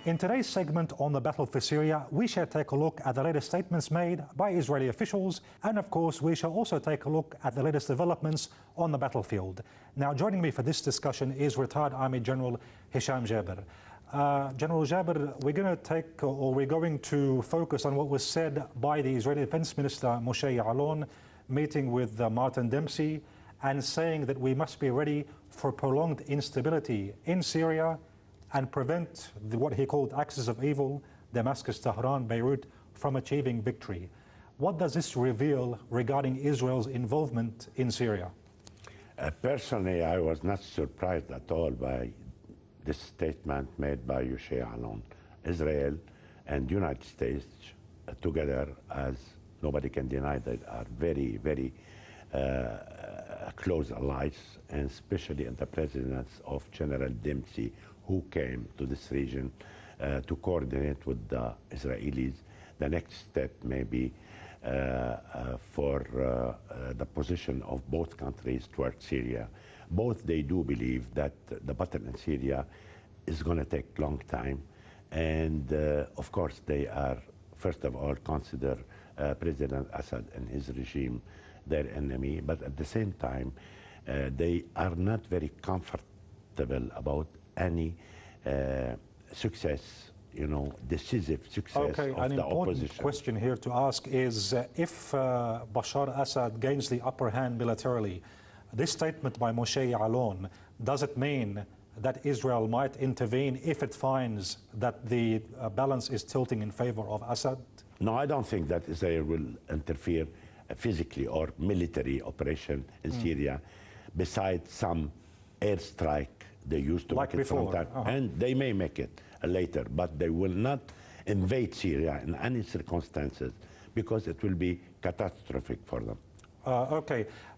In today's segment on the battle for Syria, we shall take a look at the latest statements made by Israeli officials, and of course we shall also take a look at the latest developments on the battlefield. Now, joining me for this discussion is retired Army General Hisham Jaber. General Jaber, we're going to focus on what was said by the Israeli Defense Minister Moshe Ya'alon, meeting with Martin Dempsey, and saying that we must be ready for prolonged instability in Syria and prevent what he called axis of evil, Damascus, Tehran, Beirut, from achieving victory. What does this reveal regarding Israel's involvement in Syria? Personally, I was not surprised at all by this statement made by Moshe Ya'alon. Israel and United States together, as nobody can deny, that are very, very close allies, and especially in the presence of General Dempsey, who came to this region to coordinate with the Israelis. The next step may be for the position of both countries towards Syria. Both, they do believe that the battle in Syria is going to take a long time. And of course, they are, first of all, consider President Assad and his regime their enemy. But at the same time, they are not very comfortable about any success, decisive success of the opposition. An important question here to ask is if Bashar Assad gains the upper hand militarily, this statement by Moshe Ya'alon, does it mean that Israel might intervene if it finds that the balance is tilting in favor of Assad? No, I don't think that Israel will interfere physically or military operation in Syria, besides some airstrike they used to make it from time. And they may make it later, but they will not invade Syria in any circumstances because it will be catastrophic for them.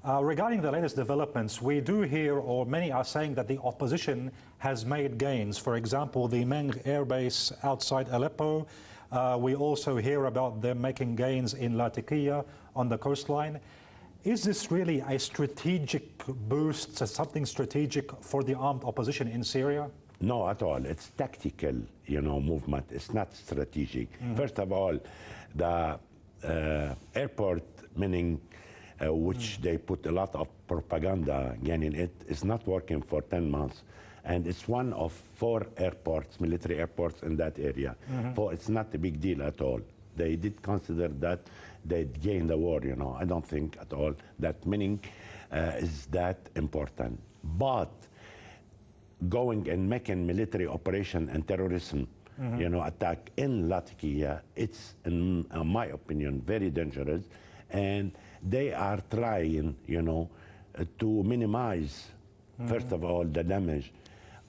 Regarding the latest developments, we do hear, or many are saying, that the opposition has made gains. For example, the Meng air base outside Aleppo. We also hear about them making gains in Latakia on the coastline. Is this really a strategic boost, something strategic for the armed opposition in Syria? No, at all. It's tactical, movement. It's not strategic. First of all, the airport, meaning which they put a lot of propaganda in it, is not working for 10 months. And it's one of 4 airports, military airports in that area. So it's not a big deal at all. They did consider that they'd gain the war, I don't think at all that meaning is that important. But going and making military operation and terrorism, attack in Latakia, it's, in my opinion, very dangerous. And they are trying, to minimize, first of all, the damage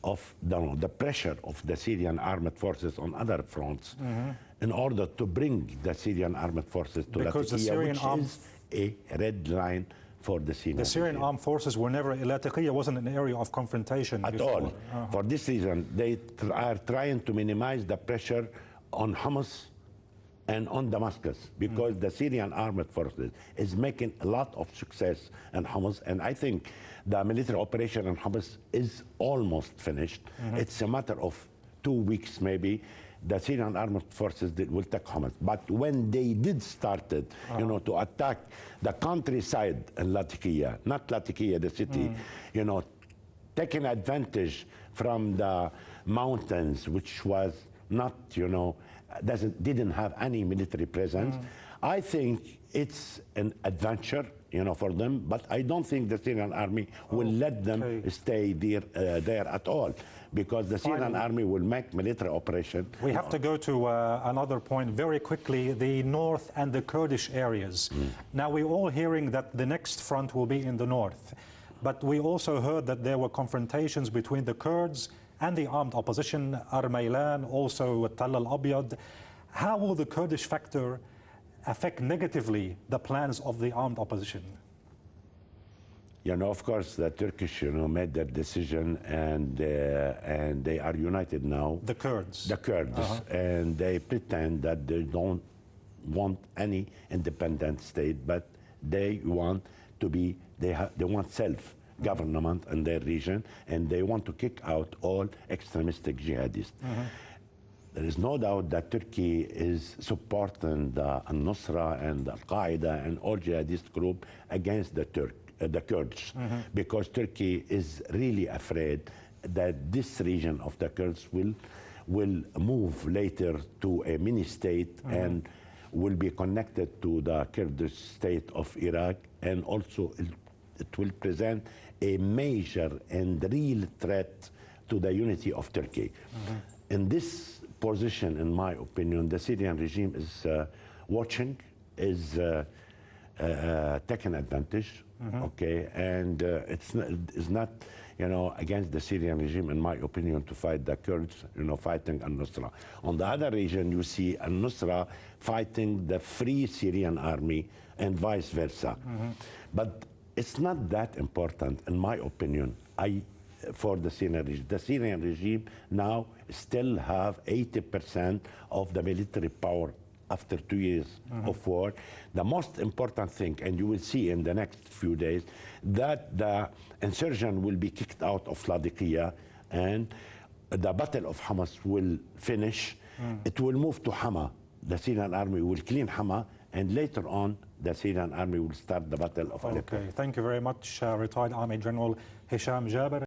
of the pressure of the Syrian armed forces on other fronts in order to bring the Syrian armed forces to Latakia, which is a red line for the Syrian. The Syrian armed forces were never, Latakia wasn't an area of confrontation at all. For this reason, they are trying to minimize the pressure on Hamas and on Damascus, because the Syrian armed forces is making a lot of success in Hamas, and I think the military operation in Hamas is almost finished. It's a matter of 2 weeks maybe. The Syrian armed forces will take Hamas. But when they did started, to attack the countryside in Latakia, not Latakia, the city, taking advantage from the mountains, which was not, didn't have any military presence. I think it's an adventure, for them, but I don't think the Syrian army will let them stay there at all, because the Syrian army will make military operation. We have to go to another point very quickly, the north and the Kurdish areas. Now, we're all hearing that the next front will be in the north, but we also heard that there were confrontations between the Kurds and the armed opposition, Armeylan, also Tal al-Abyad. How will the Kurdish factor affect negatively the plans of the armed opposition? Of course, the Turkish, made their decision, and they are united now. The Kurds. The Kurds, and they pretend that they don't want any independent state, but they want to be, they want self-government in their region, and they want to kick out all extremistic jihadists. there is no doubt that Turkey is supporting the Al-Nusra and Al-Qaeda and all jihadist group against the Kurds, because Turkey is really afraid that this region of the Kurds will move later to a mini-state and will be connected to the Kurdish state of Iraq, and also it will present a major and real threat to the unity of Turkey. In this position, in my opinion, the Syrian regime is watching, is taking advantage, okay, and it's not, you know, against the Syrian regime, in my opinion, to fight the Kurds, you know, fighting Al-Nusra. On the other region, you see Al-Nusra fighting the Free Syrian Army and vice versa. But it's not that important, in my opinion, for the Syrian regime. The Syrian regime now still have 80% of the military power after 2 years of war. The most important thing, and you will see in the next few days, that the insurgent will be kicked out of Ladiqiyah and the Battle of Hamas will finish. It will move to Hama. The Syrian army will clean Hama, and later on, the Syrian army will start the Battle of Aleppo. Okay, thank you very much, retired Army General Hisham Jaber.